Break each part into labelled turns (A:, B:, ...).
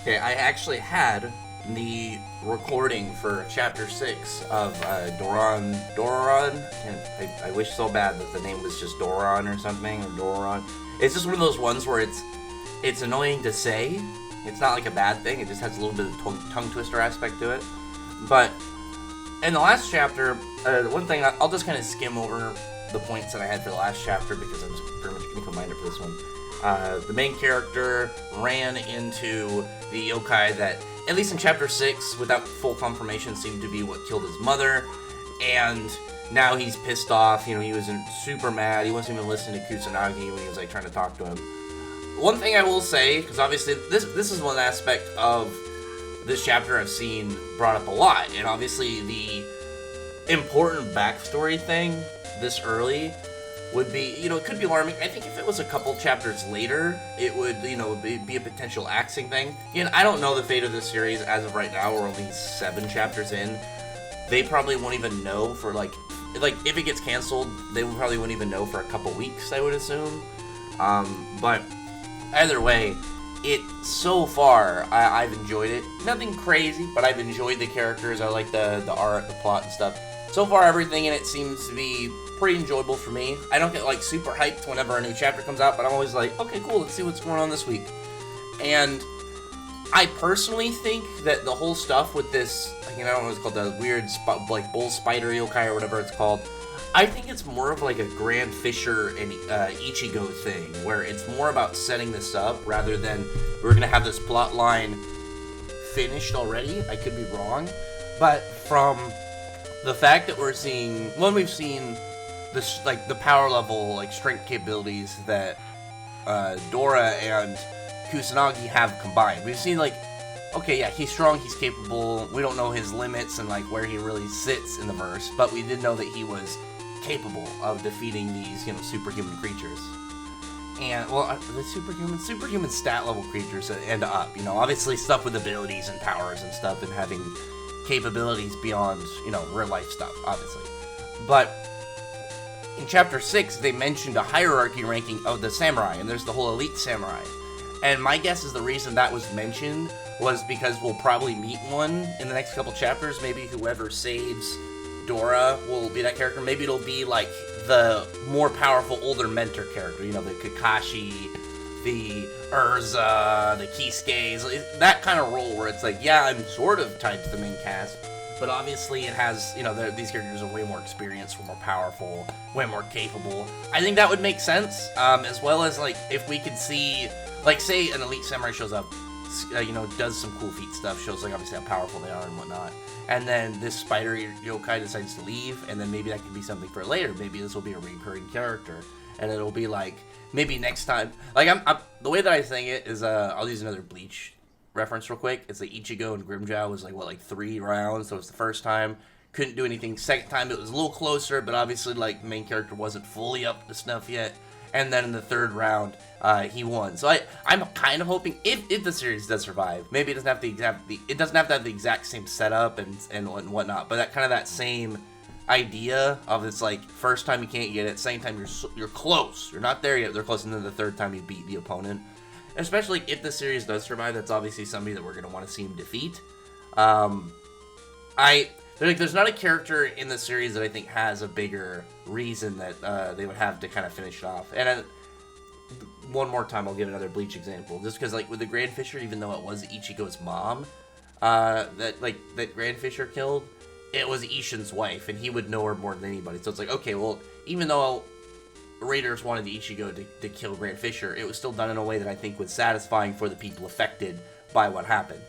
A: Okay, I actually had the recording for Chapter 6 of Doron Dororon, and I wish so bad that the name was just Doron or something, or Dororon. It's just one of those ones where it's annoying to say. It's not like a bad thing, it just has a little bit of tongue twister aspect to it. But in the last chapter, one thing, I'll just kind of skim over the points that I had for the last chapter because I'm just pretty much going to combine it for this one. The main character ran into the yokai that, at least in Chapter 6, without full confirmation, seemed to be what killed his mother. And now he's pissed off. You know, he was super mad. He wasn't even listening to Kusanagi when he was like trying to talk to him. One thing I will say, because obviously this is one aspect of this chapter I've seen brought up a lot, and obviously the important backstory thing this early would be, you know, it could be alarming. I think if it was a couple chapters later, it would, you know, be a potential axing thing. Again, I don't know the fate of this series as of right now. We're only 7 chapters in. They probably won't even know for, like if it gets canceled, they probably wouldn't even know for a couple weeks, I would assume. But either way, so far, I've enjoyed it. Nothing crazy, but I've enjoyed the characters. I like the art, the plot, and stuff. So far, everything in it seems to be pretty enjoyable for me. I don't get, like, super hyped whenever a new chapter comes out, but I'm always like, okay, cool, let's see what's going on this week. And I personally think that the whole stuff with this, you know, I don't know what it's called, the weird, bull spider yokai or whatever it's called, I think it's more of like a Grand Fisher and Ichigo thing, where it's more about setting this up rather than we're going to have this plot line finished already. I could be wrong. But from the fact that we've seen this, like, the power level, like, strength capabilities that Dora and Kusanagi have combined. We've seen, like, okay, yeah, he's strong, he's capable, we don't know his limits and, like, where he really sits in the verse, but we did know that he was capable of defeating these, you know, superhuman creatures. And, well, the superhuman stat level creatures and up, you know, obviously stuff with abilities and powers and stuff and having capabilities beyond, you know, real life stuff, obviously. But in Chapter 6, they mentioned a hierarchy ranking of the samurai, and there's the whole elite samurai. And my guess is the reason that was mentioned was because we'll probably meet one in the next couple chapters. Maybe whoever saves Dora will be that character. Maybe it'll be like the more powerful older mentor character, you know, the Kakashi, the Urza, the Kisuke's, that kind of role where it's like, yeah, I'm sort of tied to the main cast, but obviously it has, you know, these characters are way more experienced, way more powerful, way more capable. I think that would make sense, as well as, like, if we could see, like, say an elite samurai shows up, you know, does some cool feat stuff, shows, like, obviously how powerful they are and whatnot, and then this spider yokai decides to leave, and then maybe that could be something for later. Maybe this will be a recurring character, and it'll be like, maybe next time, like, I'm the way that I think it is, I'll use another Bleach reference real quick. It's like Ichigo and Grimmjow was like 3 rounds, so it's the first time, couldn't do anything. Second time it was a little closer, but obviously, like, the main character wasn't fully up to snuff yet, and then in the 3rd round, he won. So I'm kind of hoping, if the series does survive, maybe it doesn't have to have the exact same setup and whatnot, but that same idea of it's like, first time you can't get it, second time you're close, you're not there yet, they're close, and then the 3rd time you beat the opponent. Especially if the series does survive, that's obviously somebody that we're going to want to see him defeat. There's not a character in the series that I think has a bigger reason that they would have to kind of finish it off. And one more time, I'll give another Bleach example. Just because, like, with the Grand Fisher, even though it was Ichigo's mom that Grand Fisher killed, it was Ishin's wife, and he would know her more than anybody. So it's like, okay, well, even though Raiders wanted Ichigo to kill Grand Fisher, it was still done in a way that I think was satisfying for the people affected by what happened.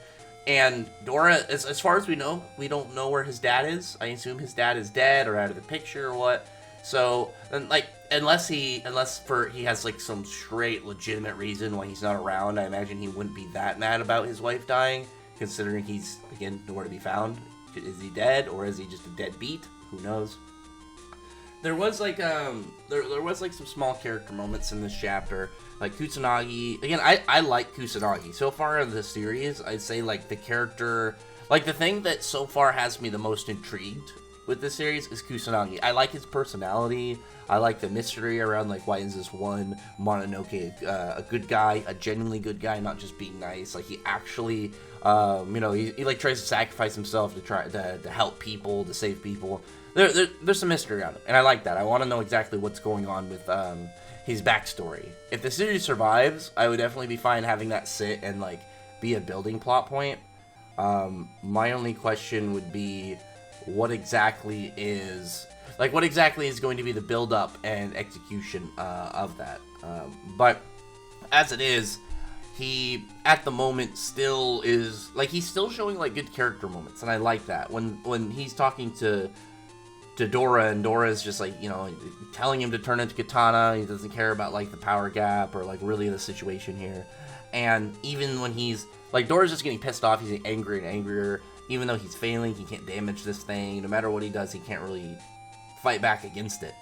A: And Dora, as far as we know, we don't know where his dad is. I assume his dad is dead or out of the picture or what. So, and, like, unless he has, like, some straight legitimate reason why he's not around, I imagine he wouldn't be that mad about his wife dying, considering he's, again, nowhere to be found. Is he dead, or is he just a deadbeat? Who knows? There was, like, there was, like, some small character moments in this chapter. Like, Kusanagi, again, I like Kusanagi. So far in the series, I'd say, like, the character, like, the thing that so far has me the most intrigued with this series is Kusanagi. I like his personality. I like the mystery around, like, why is this one Mononoke a good guy, a genuinely good guy, not just being nice. Like, he actually, he like tries to sacrifice himself to try to help people, to save people. There's some mystery around him, and I like that. I want to know exactly what's going on with his backstory. If the series survives, I would definitely be fine having that sit and, like, be a building plot point. My only question would be, what exactly is going to be the build-up and execution of that? But as it is, he, at the moment, still is, like, he's still showing, like, good character moments, and I like that. When he's talking to Dora, and Dora's just, like, telling him to turn into Katana, he doesn't care about, like, the power gap, or, like, really the situation here. And even when he's, like, Dora's just getting pissed off, he's getting angrier and angrier, even though he's failing, he can't damage this thing, no matter what he does, he can't really fight back against it.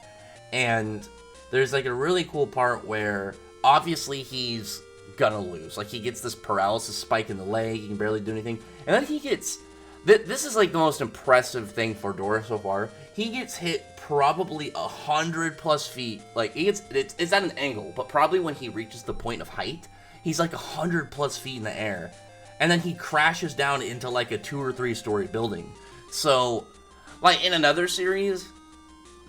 A: And there's, like, a really cool part where, obviously, he's gonna lose. Like, he gets this paralysis spike in the leg, he can barely do anything, and then he gets, this is, like, the most impressive thing for Dora so far, he gets hit probably 100+ feet, like, it's at an angle, but probably when he reaches the point of height, he's, like, 100+ feet in the air, and then he crashes down into, like, a 2 or 3 story building. So, like, in another series,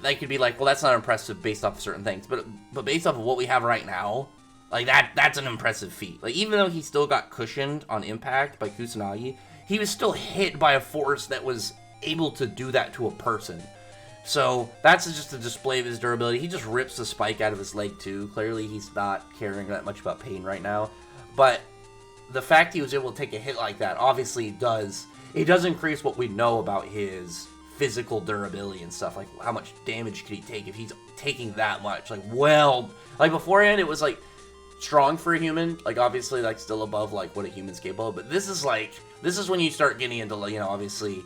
A: they could be like, well, that's not impressive based off of certain things, but based off of what we have right now, like, that's an impressive feat. Like, even though he still got cushioned on impact by Kusanagi, he was still hit by a force that was able to do that to a person. So, that's just a display of his durability. He just rips the spike out of his leg, too. Clearly, he's not caring that much about pain right now. But the fact he was able to take a hit like that, obviously, it does increase what we know about his physical durability and stuff. Like, how much damage could he take if he's taking that much? Like, well, like, beforehand, it was, like, strong for a human. Like, obviously, like, still above, like, what a human's capable of. But this is when you start getting into, like, obviously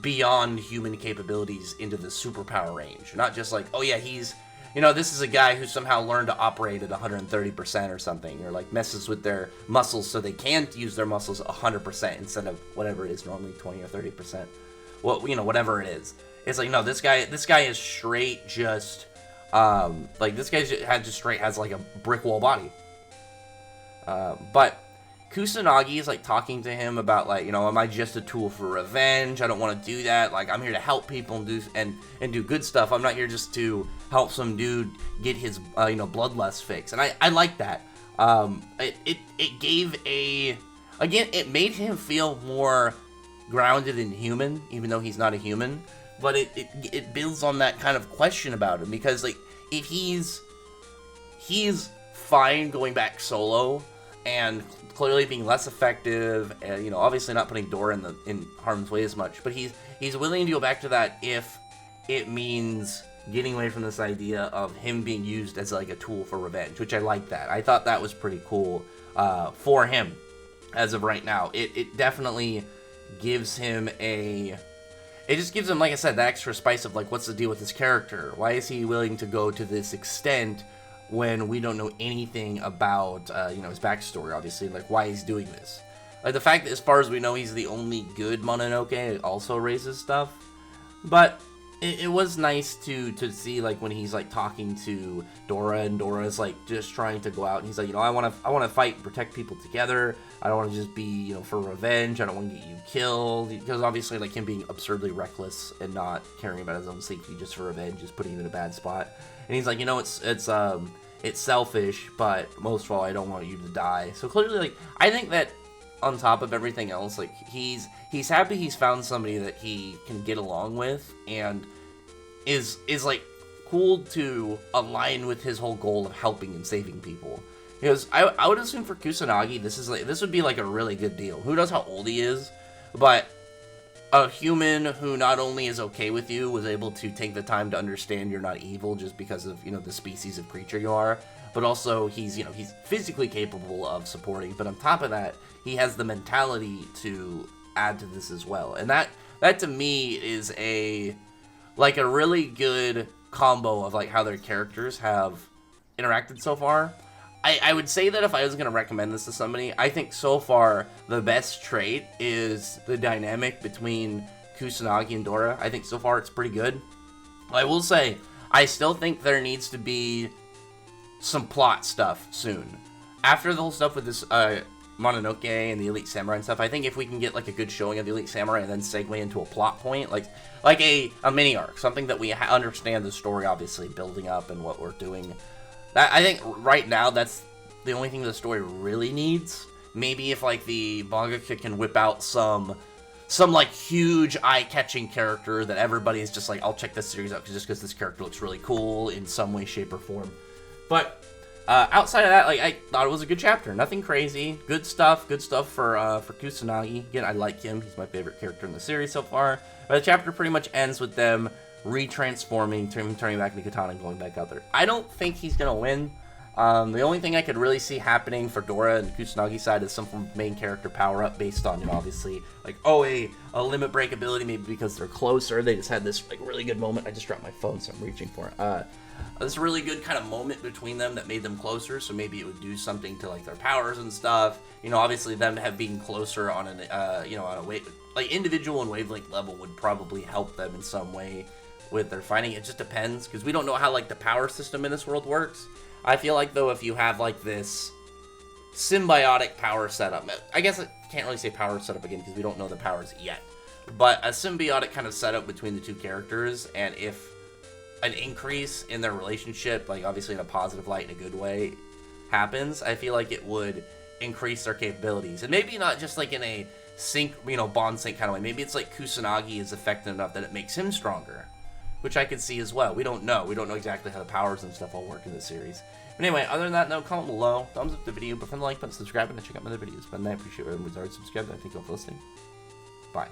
A: beyond human capabilities into the superpower range. Not just like, oh yeah, he's, this is a guy who somehow learned to operate at 130% or something, or like messes with their muscles so they can't use their muscles 100% instead of whatever it is, normally 20 or 30%. Well, whatever it is. It's like, no, this guy is straight just, this guy has like a brick wall body. But Kusanagi is, like, talking to him about, like, am I just a tool for revenge? I don't want to do that. Like, I'm here to help people and do good stuff. I'm not here just to help some dude get his, bloodlust fix. And I like that. It gave it made him feel more grounded and human, even though he's not a human. But it builds on that kind of question about him, because, like, if he's fine going back solo and clearly being less effective, and obviously not putting Dora in harm's way as much, but he's willing to go back to that if it means getting away from this idea of him being used as, like, a tool for revenge, which I like that. I thought that was pretty cool for him as of right now. It definitely gives him it just gives him, like I said, that extra spice of, like, what's the deal with this character? Why is he willing to go to this extent when we don't know anything about, his backstory, obviously, like, why he's doing this. Like, the fact that, as far as we know, he's the only good Mononoke also raises stuff. But it was nice to see, like, when he's, like, talking to Dora, and Dora's, like, just trying to go out, and he's like, I want to fight and protect people together. I don't want to just be, for revenge. I don't want to get you killed. Because, obviously, like, him being absurdly reckless and not caring about his own safety just for revenge is putting him in a bad spot. And he's like, it's selfish, but most of all, I don't want you to die. So clearly, like, I think that on top of everything else, like, he's happy he's found somebody that he can get along with, and is like cool to align with his whole goal of helping and saving people. Because I would assume for Kusanagi, this would be like a really good deal. Who knows how old he is, but a human who not only is okay with you, was able to take the time to understand you're not evil just because of, the species of creature you are, but also he's physically capable of supporting, but on top of that, he has the mentality to add to this as well. And that to me is a really good combo of, like, how their characters have interacted so far. I would say that if I was going to recommend this to somebody, I think so far the best trait is the dynamic between Kusanagi and Dora. I think so far it's pretty good. I will say, I still think there needs to be some plot stuff soon. After the whole stuff with this Mononoke and the Elite Samurai and stuff, I think if we can get like a good showing of the Elite Samurai and then segue into a plot point, like a mini arc, something that we understand the story obviously building up and what we're doing. I think right now that's the only thing the story really needs. Maybe if like the mangaka can whip out some like huge eye-catching character that everybody's just like, I'll check this series out just because this character looks really cool in some way, shape, or form. But outside of that, like, I thought it was a good chapter. Nothing crazy. Good stuff for Kusanagi. Again, I like him. He's my favorite character in the series so far. But the chapter pretty much ends with them retransforming, turning back into Katana and going back out there. I don't think he's gonna win. The only thing I could really see happening for Dora and Kusanagi's side is some form of main character power-up based on, obviously, like, a limit break ability, maybe because they're closer. They just had this, like, really good moment. I just dropped my phone, so I'm reaching for it. This really good kind of moment between them that made them closer, so maybe it would do something to, like, their powers and stuff. Obviously them being closer on an, on a like, individual and wavelength level would probably help them in some way with their fighting. It just depends, because we don't know how, like, the power system in this world works. I feel like, though, if you have, like, this symbiotic power setup, I guess I can't really say power setup again because we don't know the powers yet, but a symbiotic kind of setup between the two characters, and if an increase in their relationship, like, obviously in a positive light, in a good way, happens, I feel like it would increase their capabilities. And maybe not just, like, in a sync, bond sync kind of way. Maybe it's like Kusanagi is effective enough that it makes him stronger, which I could see as well. We don't know. We don't know exactly how the powers and stuff all work in this series. But anyway, other than that, no, comment below, thumbs up the video, but from the like button, subscribe, and check out my other videos. But I appreciate everyone's already subscribed. I thank you all for listening. Bye.